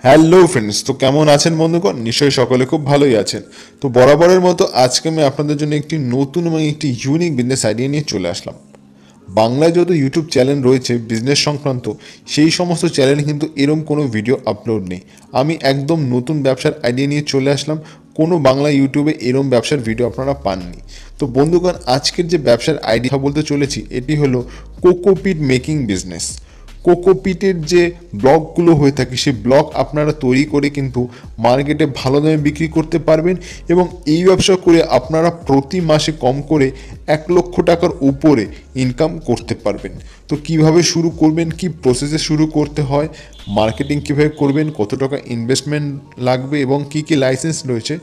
Hello friends, তো কেমন আছেন বন্ধুগণ? নিশ্চয়ই সকলে খুব ভালোই আছেন। তো বরাবরের মতো আজকে আমি আপনাদের জন্য একটি নতুন এবং একটি ইউনিক বিজনেস আইডিয়া নিয়ে চলে আসলাম। বাংলায় যত ইউটিউব চ্যানেল রয়েছে বিজনেস সংক্রান্ত, সেই সমস্ত চ্যানেলে কিন্তু এরম কোনো ভিডিও আপলোড নেই। আমি একদম নতুন ব্যবসার আইডিয়া নিয়ে চলে আসলাম। কোনো বাংলা ইউটিউবে এরম ব্যবসার ভিডিও আপনারা পাননি। তো বন্ধুগণ, আজকের যে ব্যবসার আইডিয়া বলতে চলেছি, এটি হলো কোকোপিট মেকিং বিজনেস। কোকোপিটের যে ব্লকগুলো হয়ে থাকে, সেই ব্লক আপনারা তৈরি করে কিন্তু মার্কেটে ভালো দামে বিক্রি করতে পারবেন এবং এই ব্যবসা করে আপনারা প্রতি মাসে কম করে 1,00,000 টাকার উপরে ইনকাম করতে পারবেন। তো কিভাবে শুরু করবেন, কি প্রসেসে শুরু করতে হয়, মার্কেটিং কীভাবে করবেন, কত টাকা ইনভেস্টমেন্ট লাগবে এবং কি কি লাইসেন্স রয়েছে,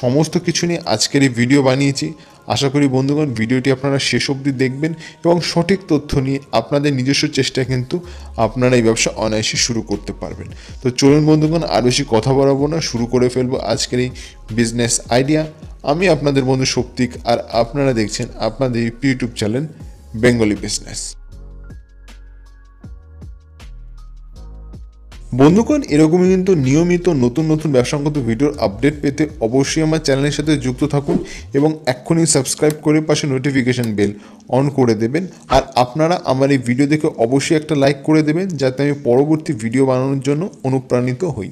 সমস্ত কিছু নিয়ে আজকের এই ভিডিও বানিয়েছি। আশা করি বন্ধুগণ ভিডিওটি আপনারা শেষ অবধি দেখবেন এবং সঠিক তথ্য নিয়ে আপনাদের নিজস্ব চেষ্টায় কিন্তু আপনারা এই ব্যবসা অনায়াসে শুরু করতে পারবেন। তো চলুন বন্ধুগণ, আর বেশি কথা বাড়াবো না, শুরু করে ফেলবো আজকের এই বিজনেস আইডিয়া। আমি আপনাদের বন্ধু সৌপ্তিক, আর আপনারা দেখছেন আপনাদের ইউটিউব চ্যানেল বেঙ্গলি বিজনেস। বন্ধুগণ, এরকমই কিন্তু নিয়মিত নতুন নতুন ব্যবসাগত ভিডিওর আপডেট পেতে অবশ্যই আমার চ্যানেলের সাথে যুক্ত থাকুন এবং এক্ষুনি সাবস্ক্রাইব করে পাশে নোটিফিকেশন বেল অন করে দেবেন। আর আপনারা আমার এই ভিডিও দেখে অবশ্যই একটা লাইক করে দেবেন, যাতে আমি পরবর্তী ভিডিও বানানোর জন্য অনুপ্রাণিত হই।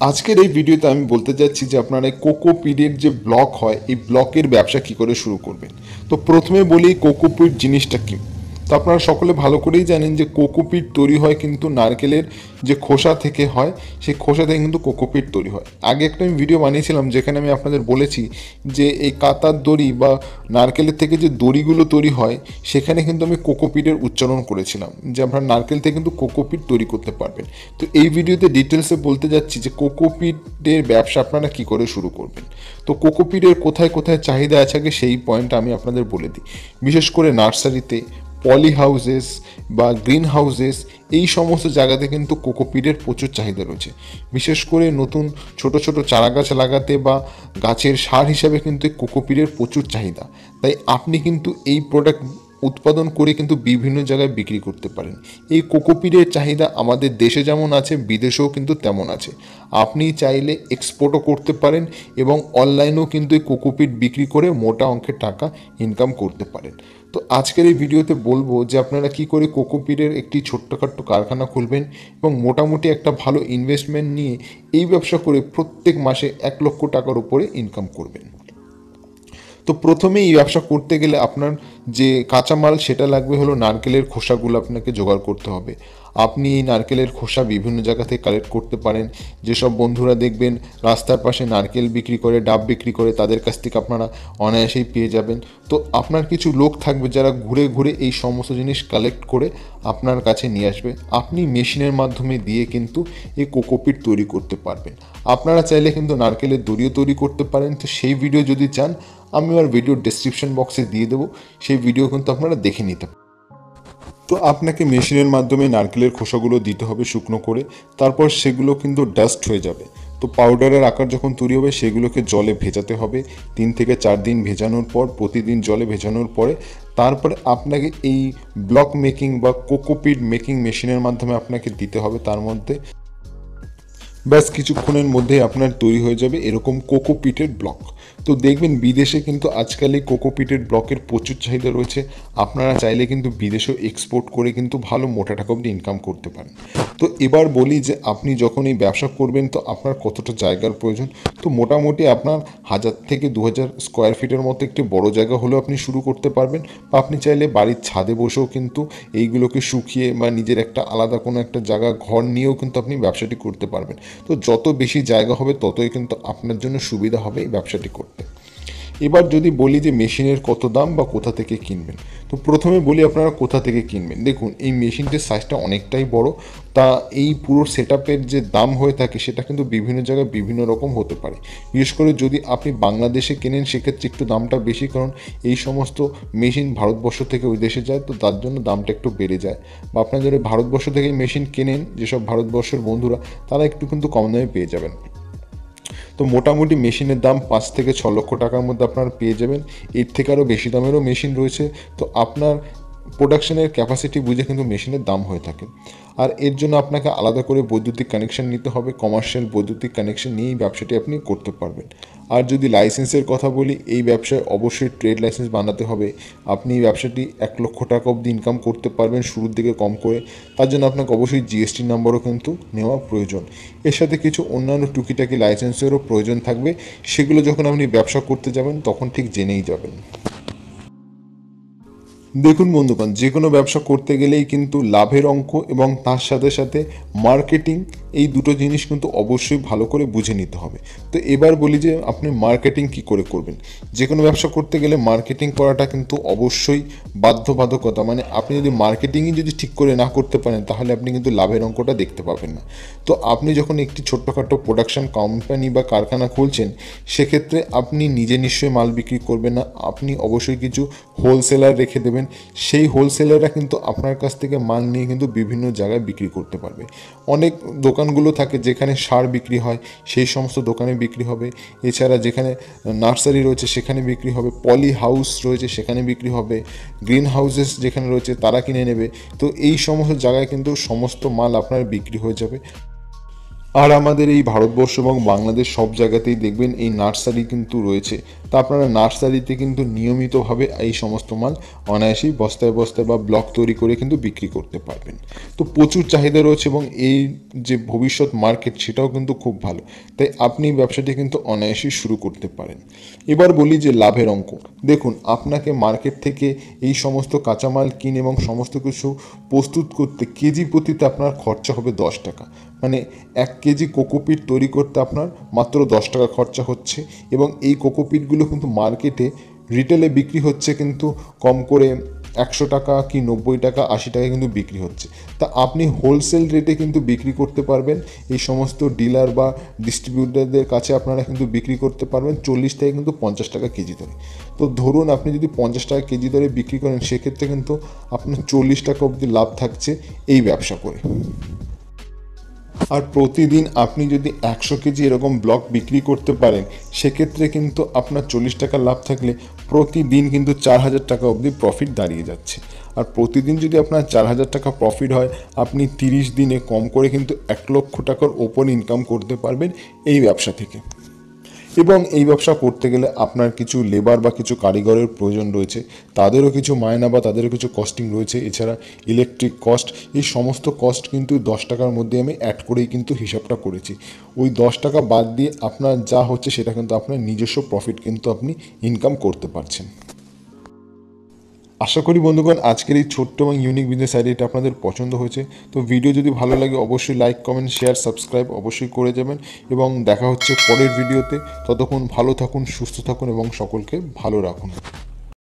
আজকের এই ভিডিওতে আমি বলতে যাচ্ছি যে আপনারা এই কোকোপিটের যে ব্লক হয়, এই ব্লকের ব্যবসা কী করে শুরু করবেন। তো প্রথমে বলি কোকোপিট জিনিসটা কী। তো আপনারা সকলে ভালো করেই জানেন যে কোকোপিট তৈরি হয় কিন্তু নারকেলের যে খোসা থেকে হয়, সেই খোসা থেকে কিন্তু কোকোপিট তৈরি হয়। আগে একটা আমি ভিডিও বানিয়েছিলাম যেখানে আমি আপনাদের বলেছি যে এই কাতার দড়ি বা নারকেলের থেকে যে দড়িগুলো তৈরি হয়, সেখানে কিন্তু আমি কোকোপিটের উচ্চারণ করেছিলাম যে আপনারা নারকেল থেকে কিন্তু কোকোপিট তৈরি করতে পারবেন। তো এই ভিডিওতে ডিটেলসে বলতে যাচ্ছি যে কোকোপিটের ব্যবসা আপনারা কী করে শুরু করবেন। তো কোকোপিটের কোথায় কোথায় চাহিদা আছে আগে সেই পয়েন্টটা আমি আপনাদের বলে দিই। বিশেষ করে নার্সারিতে, পলি হাউসেস বা গ্রিন হাউসেস, এই সমস্ত জায়গাতে কিন্তু কোকোপিটের প্রচুর চাহিদা রয়েছে। বিশেষ করে নতুন ছোট ছোট চারা গাছ লাগাতে বা গাছের সার হিসাবে কিন্তু এই কোকোপিটের প্রচুর চাহিদা। তাই আপনি কিন্তু এই প্রোডাক্ট উৎপাদন করে কিন্তু বিভিন্ন জায়গায় বিক্রি করতে পারেন। এই কোকোপিটের চাহিদা আমাদের দেশে যেমন আছে, বিদেশেও কিন্তু তেমন আছে। আপনি চাইলে এক্সপোর্টও করতে পারেন এবং অনলাইনেও কিন্তু এই কোকোপিট বিক্রি করে মোটা অঙ্কের টাকা ইনকাম করতে পারেন। তো আজকের এই ভিডিওতে বলবো যে আপনারা কি করে কোকোপিটের একটি ছোট্টখাট্ট কারখানা খুলবেন এবং মোটামুটি একটা ভালো ইনভেস্টমেন্ট নিয়ে এই ব্যবসা করে প্রত্যেক মাসে 1,00,000 টাকার উপরে ইনকাম করবেন। তো প্রথমে এই ব্যবসা করতে গেলে আপনার যে কাঁচামাল সেটা লাগবে হলো নারকেলের খোসাগুলো আপনাকে জোগাড় করতে হবে। আপনি এই নারকেলের খোসা বিভিন্ন জায়গা থেকে কালেক্ট করতে পারেন। যেসব বন্ধুরা দেখবেন রাস্তার পাশে নারকেল বিক্রি করে, ডাব বিক্রি করে, তাদের কাছ থেকে আপনারা অনায়াসেই পেয়ে যাবেন। তো আপনার কিছু লোক থাকবে যারা ঘুরে ঘুরে এই সমস্ত জিনিস কালেক্ট করে আপনার কাছে নিয়ে আসবে। আপনি মেশিনের মাধ্যমে দিয়ে কিন্তু এই কোকোপিট তৈরি করতে পারবেন। আপনারা চাইলে কিন্তু নারকেলের দড়িও তৈরি করতে পারেন। তো সেই ভিডিও যদি চান, আমি আমার ভিডিওর ডেসক্রিপশন বক্সে দিয়ে দেবো, সেই ভিডিও কিন্তু আপনারা দেখে নিতে পারেন। তো আপনাকে মেশিনের মাধ্যমে নারকেলের খোসাগুলো দিতে হবে শুকনো করে, তারপর সেগুলো কিন্তু ডাস্ট হয়ে যাবে। তো পাউডারের আকার যখন তৈরি হবে সেগুলোকে জলে ভেজাতে হবে। 3 থেকে 4 দিন ভেজানোর পর, প্রতিদিন জলে ভেজানোর পরে তারপরে আপনাকে এই ব্লক মেকিং বা কোকোপিট মেকিং মেশিনের মাধ্যমে আপনাকে দিতে হবে তার মধ্যে। ব্যাস কিছুক্ষণের মধ্যেই আপনার তৈরি হয়ে যাবে এরকম কোকোপিটের ব্লক। তো দেখবেন বিদেশে কিন্তু আজকাল এই কোকোপিটের ব্লকের প্রচুর চাহিদা রয়েছে। আপনারা চাইলে কিন্তু বিদেশেও এক্সপোর্ট করে কিন্তু ভালো মোটা টাকা অবধি ইনকাম করতে পারেন। তো এবার বলি যে আপনি যখন এই ব্যবসা করবেন তো আপনার কতটা জায়গার প্রয়োজন। তো মোটামুটি আপনার 1000 থেকে 2000 স্কোয়ার ফিটের মতো একটি বড় জায়গা হলেও আপনি শুরু করতে পারবেন। বা আপনি চাইলে বাড়ির ছাদে বসেও কিন্তু এইগুলোকে শুকিয়ে বা নিজের একটা আলাদা কোনো একটা জায়গা ঘর নিয়েও কিন্তু আপনি ব্যবসাটি করতে পারবেন। তো যত বেশি জায়গা হবে ততই কিন্তু আপনার জন্য সুবিধা হবে এই ব্যবসাটি করতে। এবার যদি বলি যে মেশিনের কত দাম বা কোথা থেকে কিনবেন, তো প্রথমে বলি আপনারা কোথা থেকে কিনবেন। দেখুন, এই মেশিনটির সাইজটা অনেকটাই বড়। তা এই পুরো সেটআপের যে দাম হয়ে থাকে সেটা কিন্তু বিভিন্ন জায়গায় বিভিন্ন রকম হতে পারে। বিশেষ করে যদি আপনি বাংলাদেশে কেনেন সেক্ষেত্রে একটু দামটা বেশি, কারণ এই সমস্ত মেশিন ভারতবর্ষ থেকে ওই দেশে যায়, তো তার জন্য দামটা একটু বেড়ে যায়। বা আপনারা যদি ভারতবর্ষ থেকে মেশিন কেনেন, যেসব ভারতবর্ষের বন্ধুরা, তারা একটু কিন্তু কম দামে পেয়ে যাবেন। তো মোটামুটি মেশিনের দাম 5 থেকে 6 লক্ষ টাকার মধ্যে আপনারা পেয়ে যাবেন। এর থেকে আরও বেশি দামেরও মেশিন রয়েছে। তো আপনার প্রোডাকশনের ক্যাপাসিটি বুঝে কিন্তু মেশিনের দাম হয়ে থাকে। আর এর জন্য আপনাকে আলাদা করে বৈদ্যুতিক কানেকশন নিতে হবে, কমার্শিয়াল বৈদ্যুতিক কানেকশন নিয়েই ব্যবসাটি আপনি করতে পারবেন। আর যদি লাইসেন্সের কথা বলি, এই ব্যবসায় অবশ্যই ট্রেড লাইসেন্স বানাতে হবে। আপনি এই ব্যবসাটি 1 লক্ষ টাকা অবধি ইনকাম করতে পারবেন শুরুর দিকে কম করে। তার জন্য আপনাকে অবশ্যই জিএসটি নাম্বারও কিন্তু নেওয়া প্রয়োজন। এর সাথে কিছু অন্যান্য টুকিটাকি লাইসেন্সেরও প্রয়োজন থাকবে, সেগুলো যখন আপনি ব্যবসা করতে যাবেন তখন ঠিক জেনেই যাবেন। দেখুন বন্ধুগণ, যে কোনো ব্যবসা করতে গেলেই কিন্তু লাভের অঙ্ক এবং তার সাথে সাথে মার্কেটিং, এই দুটো জিনিস কিন্তু অবশ্যই ভালো করে বুঝে নিতে হবে। তো এবার বলি যে আপনি মার্কেটিং কি করে করবেন। যে কোনো ব্যবসা করতে গেলে মার্কেটিং করাটা কিন্তু অবশ্যই বাধ্যবাধকতা। মানে আপনি যদি মার্কেটিংই যদি ঠিক করে না করতে পারেন তাহলে আপনি কিন্তু লাভের অঙ্কটা দেখতে পাবেন না। তো আপনি যখন একটি ছোট্টখাটো প্রোডাকশন কোম্পানি বা কারখানা খুলছেন, সেক্ষেত্রে আপনি নিজে নিশ্চয়ই মাল বিক্রি করবেন না, আপনি অবশ্যই কিছু হোলসেলার রেখে দেবেন। সেই হোলসেলাররা কিন্তু আপনার কাছ থেকে মাল নিয়ে কিন্তু বিভিন্ন জায়গায় বিক্রি করতে পারবে। অনেক দোকানগুলো থাকে যেখানে সার বিক্রি হয়, সেই সমস্ত দোকানে বিক্রি হবে। এছাড়া যেখানে নার্সারি রয়েছে সেখানে বিক্রি হবে, পলি হাউস রয়েছে সেখানে বিক্রি হবে, গ্রিন হাউসেস যেখানে রয়েছে তারা কিনে নেবে। তো এই সমস্ত জায়গায় কিন্তু সমস্ত মাল আপনার বিক্রি হয়ে যাবে। আর আমাদের এই ভারতবর্ষ এবং বাংলাদেশ সব জায়গাতেই দেখবেন এই নার্সারি কিন্তু রয়েছে। তা আপনারা নার্সারিতে কিন্তু নিয়মিতভাবে এই সমস্ত মাল অনায়াসেই বস্তায় বস্তায় বা ব্লক তৈরি করে কিন্তু বিক্রি করতে পারবেন। তো প্রচুর চাহিদা রয়েছে এবং এই যে ভবিষ্যৎ মার্কেট সেটাও কিন্তু খুব ভালো। তাই আপনি ব্যবসাটি কিন্তু অনায়াসেই শুরু করতে পারেন। এবার বলি যে লাভের অঙ্ক। দেখুন, আপনাকে মার্কেট থেকে এই সমস্ত কাঁচামাল কিনে এবং সমস্ত কিছু প্রস্তুত করতে কেজি প্রতিতে আপনার খরচা হবে 10 টাকা। মানে 1 কেজি কোকোপিট তৈরি করতে আপনার মাত্র 10 টাকা খরচা হচ্ছে। এবং এই কোকোপিটগুলো কিন্তু মার্কেটে রিটেলে বিক্রি হচ্ছে কিন্তু কম করে 100 টাকা কি 90 টাকা 80 টাকা কিন্তু বিক্রি হচ্ছে। তা আপনি হোলসেল রেটে কিন্তু বিক্রি করতে পারবেন। এই সমস্ত ডিলার বা ডিস্ট্রিবিউটারদের কাছে আপনারা কিন্তু বিক্রি করতে পারবেন 40 থেকে কিন্তু 50 টাকা কেজি দরে। তো ধরুন আপনি যদি 50 টাকা কেজি দরে বিক্রি করেন, সেক্ষেত্রে কিন্তু আপনার 40 টাকা অবধি লাভ থাকছে এই ব্যবসা করে। আর প্রতিদিন আপনি যদি 100 কেজি এরকম ব্লক বিক্রি করতে পারেন, সেক্ষেত্রে কিন্তু আপনার 40 টাকা লাভ থাকলে প্রতিদিন কিন্তু 4000 টাকা অবধি প্রফিট দাঁড়িয়ে যাচ্ছে। আর প্রতিদিন যদি আপনার 4000 টাকা প্রফিট হয়, আপনি 30 দিনে কম করে কিন্তু 1 লক্ষ টাকার ওপর ইনকাম করতে পারবেন এই ব্যবসা থেকে। এবং এই ব্যবসা করতে গেলে আপনার কিছু লেবার বা কিছু কারিগরের প্রয়োজন রয়েছে, তাদেরও কিছু মায়না বা তাদেরও কিছু কস্টিং রয়েছে। এছাড়া ইলেকট্রিক কস্ট, এই সমস্ত কস্ট কিন্তু 10 টাকার মধ্যে আমি অ্যাড করেই কিন্তু হিসাবটা করেছি। ওই 10 টাকা বাদ দিয়ে আপনার যা হচ্ছে সেটা কিন্তু আপনার নিজস্ব প্রফিট কিন্তু আপনি ইনকাম করতে পারছেন। আশা করি বন্ধুগণ আজকের এই ছোট্ট এবং ইউনিক বিজনেস আইডিয়াটা আপনাদের পছন্দ হয়েছে। তো ভিডিও যদি ভালো লাগে অবশ্যই লাইক, কমেন্ট, শেয়ার, সাবস্ক্রাইব অবশ্যই করে যাবেন। এবং দেখা হচ্ছে পরের ভিডিওতে। ততক্ষণ ভালো থাকুন, সুস্থ থাকুন এবং সকলকে ভালো রাখুন।